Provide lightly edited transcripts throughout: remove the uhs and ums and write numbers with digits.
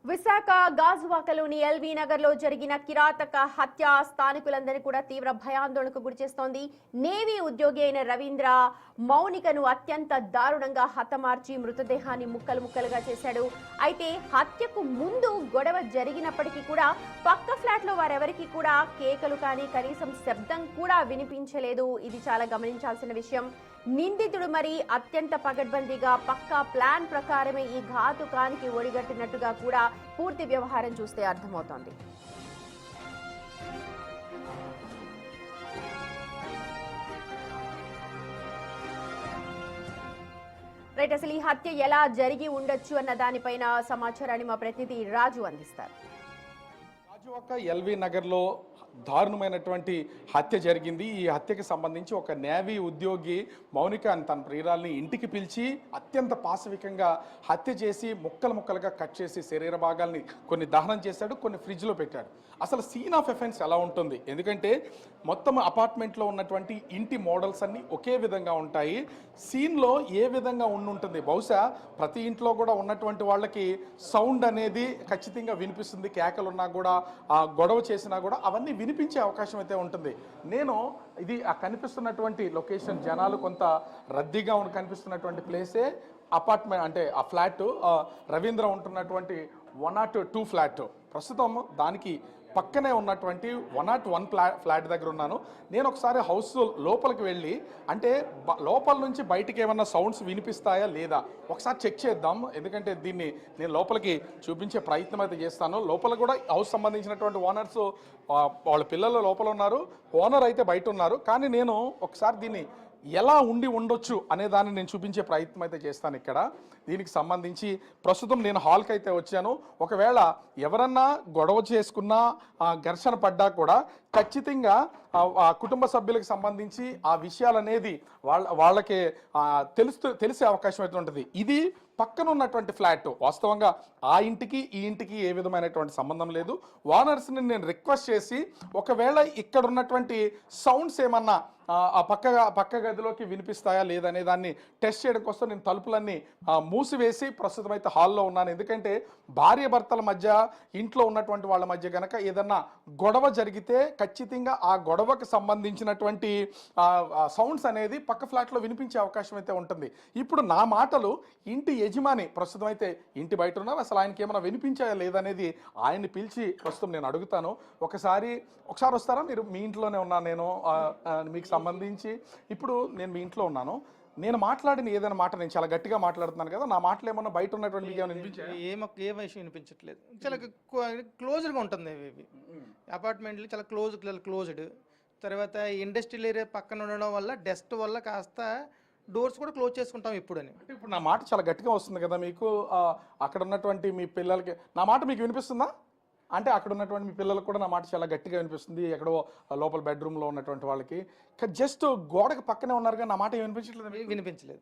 Visakha గాజువాకలోని LV Nagar లో జరిగిన కిరాతక హత్య స్థానికులందరినీ కూడా తీవ్ర భయాందోళనకు గురిచేస్తోంది. నేవీ ఉద్యోగి అయిన రవీంద్ర మౌనికను అత్యంత దారుణంగా హతమార్చి మృతదేహాన్ని ముక్కలు ముక్కలుగా చేశాడు. అయితే హత్యకు ముందు గొడవ జరిగినప్పటికీ కూడా పక్క ఫ్లాట్ లో వారెవరికి కూడా కేకలు కానీ కనీసం శబ్దం కూడా వినిపించలేదు. ఇది చాలా గమనించాల్సిన విషయం. నిందితుడు మరి అత్యంత పగడ్బందీగా పక్కా ప్లాన్ ప్రకారమే ఈ ఘాతుకానికి ఒడిగట్టినట్టుగా కూడా పూర్తి వ్యవహారం చూస్తే అర్థమవుతోంది. రైట్, అసలు ఈ హత్య ఎలా జరిగి ఉండొచ్చు అన్న దానిపైన సమాచారాన్ని మా ప్రతినిధి రాజు అందిస్తారు. గాజువాక ఎల్వి నగర్లో దారుణమైనటువంటి హత్య జరిగింది. ఈ హత్యకి సంబంధించి ఒక నేవీ ఉద్యోగి మౌనిక అని తన ప్రియురాల్ని ఇంటికి పిలిచి అత్యంత పాశవికంగా హత్య చేసి ముక్కలు ముక్కలుగా కట్ చేసి శరీర భాగాల్ని కొన్ని దహనం చేశాడు, కొన్ని ఫ్రిడ్జ్లో పెట్టాడు. అసలు సీన్ ఆఫ్ ఎఫెన్స్ ఎలా ఉంటుంది? ఎందుకంటే మొత్తం అపార్ట్మెంట్లో ఉన్నటువంటి ఇంటి మోడల్స్ అన్నీ ఒకే విధంగా ఉంటాయి. సీన్లో ఏ విధంగా ఉంటుంది? బహుశా ప్రతి ఇంట్లో కూడా ఉన్నటువంటి వాళ్ళకి సౌండ్ అనేది ఖచ్చితంగా వినిపిస్తుంది. కేకలున్నా కూడా ఆ గొడవ చేసినా కూడా అవన్నీ వినిపించే అవకాశం అయితే ఉంటుంది. నేను ఇది కనిపిస్తున్నటువంటి లొకేషన్, జనాలు కొంత రద్దీగా కనిపిస్తున్నటువంటి ప్లేసే అపార్ట్మెంట్, అంటే ఆ ఫ్లాట్ రవీంద్ర ఉంటున్నటువంటి 102 ఫ్లాట్. ప్రస్తుతం దానికి పక్కనే ఉన్నటువంటి 101 ఫ్లాట్ దగ్గర ఉన్నాను. నేను ఒకసారి హౌస్ లోపలికి వెళ్ళి, అంటే లోపల నుంచి బయటికి ఏమన్నా సౌండ్స్ వినిపిస్తాయా లేదా ఒకసారి చెక్ చేద్దాం. ఎందుకంటే దీన్ని నేను లోపలికి చూపించే ప్రయత్నం అయితే చేస్తాను. లోపల కూడా హౌస్ సంబంధించినటువంటి ఓనర్స్ వాళ్ళ పిల్లలు లోపల ఉన్నారు, ఓనర్ అయితే బయట ఉన్నారు. కానీ నేను ఒకసారి దీన్ని ఎలా ఉండొచ్చు అనే దాన్ని నేను చూపించే ప్రయత్నం అయితే చేస్తాను. ఇక్కడ దీనికి సంబంధించి ప్రస్తుతం నేను హాల్కి అయితే వచ్చాను. ఒకవేళ ఎవరన్నా గొడవ చేసుకున్నా ఘర్షణ పడ్డా కూడా ఖచ్చితంగా కుటుంబ సభ్యులకు సంబంధించి ఆ విషయాలు అనేది వాళ్ళకి తెలిసే అవకాశం అయితే ఉంటుంది. ఇది పక్కన ఉన్నటువంటి ఫ్లాట్. వాస్తవంగా ఆ ఇంటికి ఈ ఇంటికి ఏ విధమైనటువంటి సంబంధం లేదు. ఓనర్స్ని నేను రిక్వెస్ట్ చేసి ఒకవేళ ఇక్కడ ఉన్నటువంటి సౌండ్స్ ఏమన్నా ఆ పక్క గదిలోకి వినిపిస్తాయా లేదనే దాన్ని టెస్ట్ చేయడం కోసం నేను తలుపులన్నీ మూసివేసి ప్రస్తుతం అయితే హాల్లో ఉన్నాను. ఎందుకంటే భార్య భర్తల మధ్య, ఇంట్లో ఉన్నటువంటి వాళ్ళ మధ్య గనక ఏదన్నా గొడవ జరిగితే ఖచ్చితంగా ఆ గొడవకు సంబంధించినటువంటి సౌండ్స్ అనేది పక్క ఫ్లాట్లో వినిపించే అవకాశం అయితే ఉంటుంది. ఇప్పుడు నా మాటలు ఇంటి యజమాని ప్రస్తుతం అయితే ఇంటి బయట ఉన్నారు. అసలు ఆయనకి ఏమైనా వినిపించాయా లేదనేది ఆయన్ని పిలిచి ప్రస్తుతం నేను అడుగుతాను. ఒకసారి వస్తారా? మీరు మీ ఇంట్లోనే ఉన్నాను నేను, మీకు సంబంధించి ఇప్పుడు నేను మీ ఇంట్లో ఉన్నాను. నేను మాట్లాడిన ఏదైనా మాట, నేను చాలా గట్టిగా మాట్లాడుతున్నాను కదా, నా మాటలు ఏమన్నా బయట ఉన్నటువంటి మీకు ఏమైనా వినిపించాయి? ఏ విషయం వినిపించట్లేదు. చాలా క్లోజ్డ్గా ఉంటుంది. ఇవి అపార్ట్మెంట్లు చాలా క్లోజ్డ్. తర్వాత ఇండస్ట్రియల్ ఏరియా పక్కన ఉండడం వల్ల డస్ట్ వల్ల కాస్త డోర్స్ కూడా క్లోజ్ చేసుకుంటాం ఇప్పుడని. అంటే ఇప్పుడు నా మాట చాలా గట్టిగా వస్తుంది కదా మీకు? అక్కడ ఉన్నటువంటి మీ పిల్లలకి నా మాట మీకు వినిపిస్తుందా? అంటే అక్కడ ఉన్నటువంటి మీ పిల్లలకు కూడా నా మాట చాలా గట్టిగా వినిపిస్తుంది. ఎక్కడో లోపల బెడ్రూమ్లో ఉన్నటువంటి వాళ్ళకి జస్ట్ గోడకు పక్కనే ఉన్నారు కానీ నా మాట వినిపించలేదు.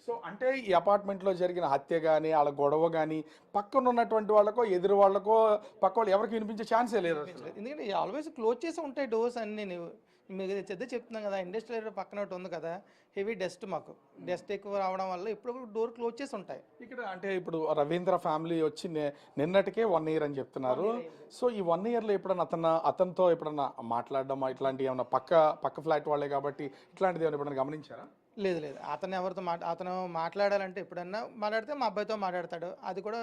సో అంటే ఈ అపార్ట్మెంట్లో జరిగిన హత్య కానీ వాళ్ళ గొడవ కానీ పక్కన ఉన్నటువంటి వాళ్ళకో ఎదురు వాళ్ళకో పక్క వాళ్ళు ఎవరికి వినిపించే ఛాన్సే లేదు. ఎందుకంటే ఆల్వేస్ క్లోజ్ చేసి ఉంటాయి డోర్స్ అన్నీ. మీకు చెప్తున్నాం కదా, ఇండస్ట్రియల్ ఏరియా పక్కన ఒకటి ఉంది కదా, హెవీ మాకు డస్ట్ ఎక్కువ రావడం వల్ల ఇప్పుడు డోర్ క్లోజ్ చేసి ఉంటాయి ఇక్కడ. అంటే ఇప్పుడు రవీంద్ర ఫ్యామిలీ వచ్చి నిన్నటికే 1 year అని చెప్తున్నారు. సో ఈ 1 yearలో ఎప్పుడన్నా అతనితో ఎప్పుడన్నా మాట్లాడడం ఇట్లాంటి ఏమన్నా పక్క ఫ్లాట్ వాళ్ళే కాబట్టి ఇట్లాంటిది ఏమైనా ఎప్పుడన్నా గమనించారా? లేదు. అతను ఎవరితో అతను మాట్లాడాలంటే ఎప్పుడన్నా మాట్లాడితే మా అబ్బాయితో మాట్లాడతాడు. అది కూడా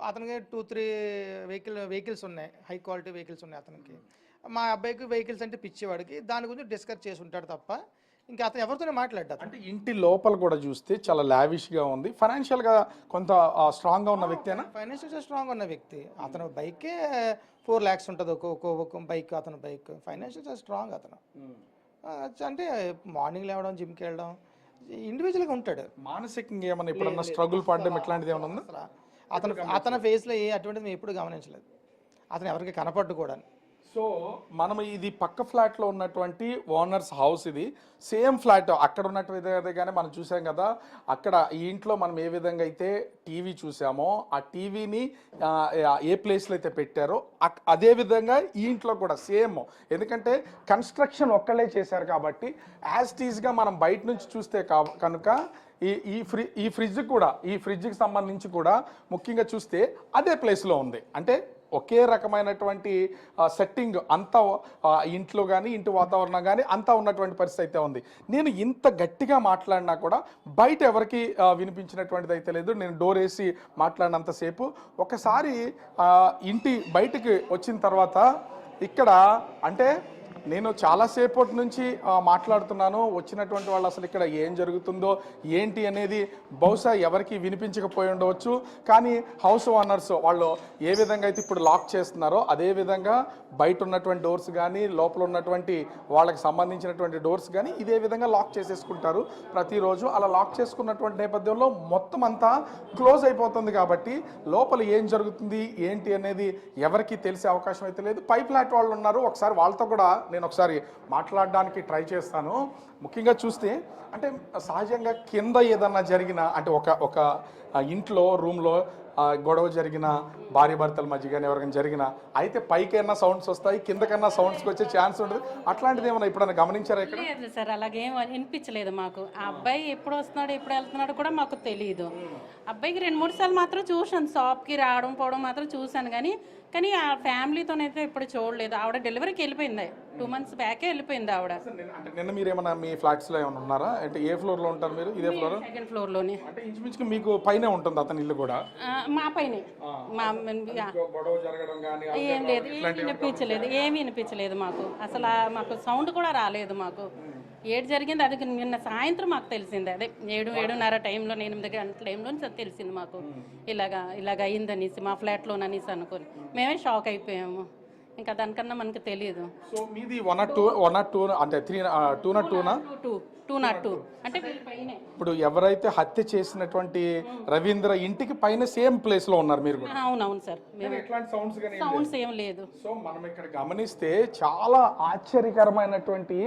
అతనికి 2-3 వెహికల్స్ ఉన్నాయి, హై క్వాలిటీ వెహికల్స్ ఉన్నాయి అతనికి. మా అబ్బాయికి వెహికల్స్ అంటే పిచ్చేవాడికి, దాని గురించి డిస్కస్ చేసి ఉంటాడు తప్ప ఇంకా అతను ఎవరితోనే మాట్లాడ్డా. అంటే ఇంటి లోపల కూడా చూస్తే చాలా లావిష్గా ఉంది. ఫైనాన్షియల్గా కొంత స్ట్రాంగ్గా ఉన్న వ్యక్తి. ఫైనాన్షియల్గా స్ట్రాంగ్ ఉన్న వ్యక్తి. అతను బైకే 4 lakhs ఉంటుంది ఒక్కొక్క బైక్. అతను బైక్ ఫైనాన్షియల్గా స్ట్రాంగ్ అతను. అంటే మార్నింగ్ లేవడం, జిమ్కి వెళ్ళడం, ఇండివిజువల్గా ఉంటాడు. మానసికంగా ఏమన్నా ఎప్పుడన్నా స్ట్రగుల్ పడడం ఇట్లాంటిది ఏమన్నా ఉందా? అతని ఫేస్లో అటువంటిది మేము ఎప్పుడు గమనించలేదు. అతను ఎవరికి కనపడ్డు కూడా. సో మనం ఇది పక్క ఫ్లాట్లో ఉన్నటువంటి ఓనర్స్ హౌస్. ఇది సేమ్ ఫ్లాట్ అక్కడ ఉన్నట్టుగానే మనం చూసాం కదా. అక్కడ ఈ ఇంట్లో మనం ఏ విధంగా అయితే టీవీ చూసామో ఆ టీవీని ఏ ప్లేస్లో అయితే పెట్టారో అదే విధంగా ఈ ఇంట్లో కూడా సేమ్. ఎందుకంటే కన్స్ట్రక్షన్ ఒక్కళ్ళే చేశారు కాబట్టి యాజ్ టీజ్గా మనం బయట నుంచి చూస్తే కనుక ఈ ఫ్రిడ్జ్కి సంబంధించి కూడా ముఖ్యంగా చూస్తే అదే ప్లేస్లో ఉంది. అంటే ఒకే రకమైనటువంటి సెట్టింగ్ అంతా ఇంట్లో కానీ ఇంటి వాతావరణం కానీ అంతా ఉన్నటువంటి పరిస్థితి అయితే ఉంది. నేను ఇంత గట్టిగా మాట్లాడినా కూడా బయట ఎవరికి వినిపించినటువంటిది అయితే లేదు. నేను డోర్ వేసి మాట్లాడినంతసేపు ఒకసారి ఇంటి బయటికి వచ్చిన తర్వాత ఇక్కడ అంటే నేను చాలాసేపటి నుంచి మాట్లాడుతున్నాను. వచ్చినటువంటి వాళ్ళు అసలు ఇక్కడ ఏం జరుగుతుందో ఏంటి అనేది బహుశా ఎవరికి వినిపించకపోయి ఉండవచ్చు. కానీ హౌస్ ఓనర్స్ వాళ్ళు ఏ విధంగా అయితే ఇప్పుడు లాక్ చేస్తున్నారో అదే విధంగా బయట ఉన్నటువంటి డోర్స్ కానీ లోపల ఉన్నటువంటి వాళ్ళకి సంబంధించినటువంటి డోర్స్ కానీ ఇదే విధంగా లాక్ చేసేసుకుంటారు ప్రతిరోజు. అలా లాక్ చేసుకున్నటువంటి నేపథ్యంలో మొత్తం అంతా క్లోజ్ అయిపోతుంది కాబట్టి లోపల ఏం జరుగుతుంది ఏంటి అనేది ఎవరికి తెలిసే అవకాశం అయితే లేదు. పై ఫ్లాట్ వాళ్ళు ఉన్నారు, ఒకసారి వాళ్ళతో కూడా నేను ఒకసారి మాట్లాడడానికి ట్రై చేస్తాను. ముఖ్యంగా చూస్తే అంటే సహజంగా కింద ఏదన్నా జరిగిన అంటే ఒక ఇంట్లో రూమ్లో గొడవ జరిగిన భార్య భర్తల మధ్య కానీ ఎవరికైనా జరిగినా అయితే పైకైనా సౌండ్స్ వస్తాయి, కిందకన్నా సౌండ్స్కి వచ్చే ఛాన్స్ ఉంటుంది. అట్లాంటిది ఏమైనా ఎప్పుడైనా గమనించారా ఇక్కడ? లేదు సార్, అలాగేం వినిపించలేదు మాకు. ఆ అబ్బాయి ఎప్పుడు వస్తున్నాడు ఎప్పుడు వెళ్తున్నాడు కూడా మాకు తెలియదు. అబ్బాయికి 2-3 సార్లు మాత్రం చూశాను, షాప్కి రావడం పోవడం మాత్రం చూశాను. కానీ ఆ ఫ్యామిలీతోనైతే ఎప్పుడు చూడలేదు. ఆవిడ డెలివరీకి వెళ్ళిపోయింది, 2 months బ్యాకే వెళ్ళిపోయింది ఆవిడ. అంటే నిన్న మీరు ఏమైనా మీ ఫ్లాట్స్లో ఏమైనా ఉన్నారా? అంటే ఏ ఫ్లోర్లో ఉంటారు మీరు? ఇదే ఫ్లోర్? సెకండ్ ఫ్లోర్లోనే. అంటే ఇంచుమించుగా మీకు పైనే ఉంటుంది అతని ఇల్లు కూడా? మా పైనే. గొడవ జరగడం కానీ ఏం లేదు, ఏమీ వినిపించలేదు మాకు. అసలు మాకు సౌండ్ కూడా రాలేదు మాకు. ఏడు జరిగింది అది నిన్న సాయంత్రం మాకు తెలిసింది. అదే 7-7:30 టైంలో, 8 గంటల టైంలో తెలిసింది మాకు ఇలాగ అయిందనేసి మా ఫ్లాట్లోననేసి అనుకుని మేమే షాక్ అయిపోయాము. ఇంకా దానికన్నా మనకు తెలియదు. సో మీది 102 అంటే 202 అంటే ఇప్పుడు ఎవరైతే హత్య చేసినటువంటి రవీంద్ర ఇంటికి పైన సేమ్ ప్లేస్ లో ఉన్నారు మీరు కూడా? అవునవును సార్. ఎట్లాంటి సౌండ్స్ ఏం లేదు. సో మనం ఇక్కడ గమనిస్తే చాలా ఆశ్చర్యకరమైనటువంటి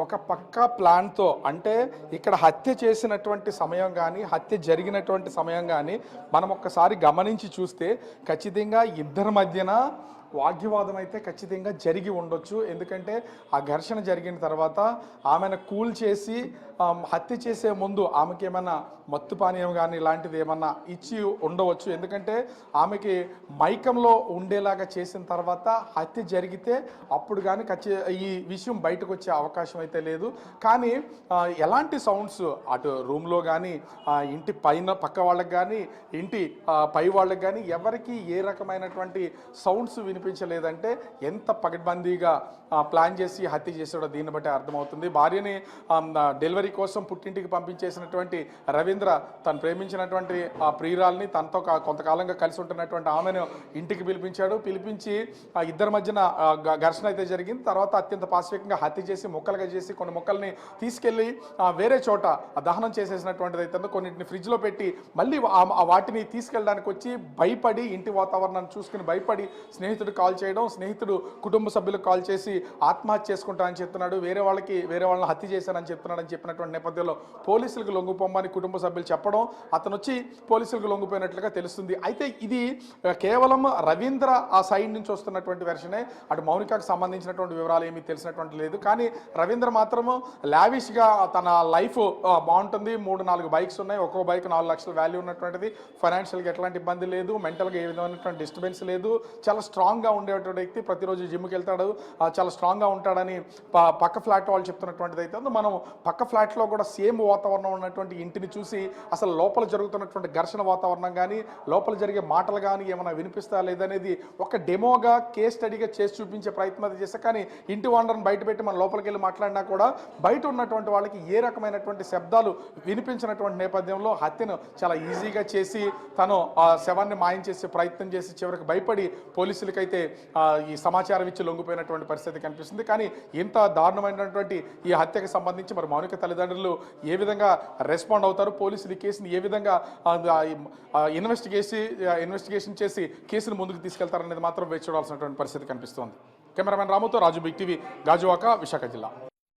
ఒక పక్కా ప్లాన్ తో అంటే ఇక్కడ హత్య చేసినటువంటి సమయం కానీ హత్య జరిగినటువంటి సమయం కానీ మనం ఒక్కసారి గమనించి చూస్తే ఖచ్చితంగా ఇద్దరి మధ్యన వాగ్వివాదం అయితే ఖచ్చితంగా జరిగి ఉండొచ్చు. ఎందుకంటే ఆ ఘర్షణ జరిగిన తర్వాత ఆమెను కూల్ చేసి హత్య చేసే ముందు ఆమెకి ఏమైనా మత్తు పానీయం కానీ ఇలాంటిది ఏమన్నా ఇచ్చి ఉండవచ్చు. ఎందుకంటే ఆమెకి మైకంలో ఉండేలాగా చేసిన తర్వాత హత్య జరిగితే అప్పుడు కానీ ఈ విషయం బయటకు వచ్చే అవకాశం అయితే లేదు. కానీ ఎలాంటి సౌండ్స్ అటు రూమ్లో కానీ ఇంటి పక్క వాళ్ళకి కానీ ఇంటి పై వాళ్ళకి కానీ ఎవరికి ఏ రకమైనటువంటి సౌండ్స్ వినిపించలేదంటే ఎంత పకడ్బందీగా ప్లాన్ చేసి హత్య చేసాడో దీన్ని బట్టి అర్థమవుతుంది. భార్యని డెలివరీ కోసం పుట్టింటికి పంపించేసినటువంటి రవీంద్ర తను ప్రేమించినటువంటి ఆ ప్రియురాల్ని తనతో కొంతకాలంగా కలిసి ఉంటున్నటువంటి ఆమెను ఇంటికి పిలిపించి ఇద్దరి మధ్యన ఘర్షణ అయితే జరిగింది. తర్వాత అత్యంత పాశవికంగా హత్య చేసి ముక్కలుగా చేసి కొన్ని ముక్కల్ని తీసుకెళ్లి వేరే చోట దహనం చేసేసినటువంటిది అయితే కొన్నింటిని ఫ్రిడ్జ్లో పెట్టి మళ్ళీ వాటిని తీసుకెళ్ళడానికి వచ్చి భయపడి ఇంటి వాతావరణాన్ని చూసుకుని భయపడి స్నేహితుడు కాల్ చేయడం, స్నేహితుడు కుటుంబ సభ్యులకు కాల్ చేసి ఆత్మహత్య చేసుకుంటానని చెప్తున్నాడు, వేరే వాళ్ళని హత్య చేశానని చెప్తున్నాడని చెప్పినటువంటి నేపథ్యంలో పోలీసులకు లొంగిపోమని కుటుంబ సభ్యులు చెప్పడం, అతను వచ్చి పోలీసులకు లొంగిపోయినట్లుగా తెలుస్తుంది. అయితే ఇది కేవలం రవీంద్ర ఆ సైడ్ నుంచి వస్తున్నటువంటి వెర్షనే, అటు మౌనికకు సంబంధించినటువంటి వివరాలు ఏమీ తెలిసినటువంటి లేదు. కానీ రవీంద్ర మాత్రము లావిష్గా తన లైఫ్ బాగుంటుంది, 3-4 బైక్స్ ఉన్నాయి, ఒక్కో బైక్ 4 లక్షల వాల్యూ ఉన్నటువంటిది, ఫైనాన్షియల్గా ఎట్లాంటి ఇబ్బంది లేదు, మెంటల్గా ఏ విధమైనటువంటి డిస్టర్బెన్స్ లేదు, చాలా స్ట్రాంగ్గా ఉండేటువంటి వ్యక్తి, ప్రతిరోజు జిమ్కి వెళ్తాడు, చాలా స్ట్రాంగ్గా ఉంటాడని పక్క ఫ్లాట్ వాళ్ళు చెప్తున్నటువంటిది అయితే మనం పక్క ఫ్లాట్లో కూడా సేమ్ వాతావరణం ఉన్నటువంటి ఇంటిని చూసి అసలు లోపల జరుగుతున్నటువంటి ఘర్షణ వాతావరణం కానీ లోపల జరిగే మాటలు కానీ ఏమైనా వినిపిస్తా లేదనేది ఒక డెమోగా కేస్ స్టడీగా చేసి చూపించే ప్రయత్నం అయితే చేస్తా. కానీ ఇంటి ఓనర్ని బయట పెట్టి మనం లోపలికి వెళ్ళి మాట్లాడినా కూడా బయట ఉన్నటువంటి వాళ్ళకి ఏ రకమైనటువంటి శబ్దాలు వినిపించినటువంటి నేపథ్యంలో హత్యను చాలా ఈజీగా చేసి తను శవాన్ని మాయం చేసే ప్రయత్నం చేసి చివరికి భయపడి పోలీసులకైతే ఈ సమాచారం ఇచ్చి లొంగిపోయినటువంటి పరిస్థితి కనిపిస్తుంది. కానీ ఇంత దారుణమైనటువంటి ఈ హత్యకు సంబంధించి మరి మౌనిక తల్లిదండ్రులు ఏ విధంగా రెస్పాండ్ అవుతారు, పోలీసులు ఈ కేసుని ఏ విధంగా ఇన్వెస్టిగేషన్ చేసి కేసును ముందుకు తీసుకెళ్తారనేది మాత్రం వేచి చూడాల్సినటువంటి పరిస్థితి కనిపిస్తోంది. కెమెరామెన్ రాముతో రాజు, బిగ్ టీవీ, గాజువాక, విశాఖ జిల్లా.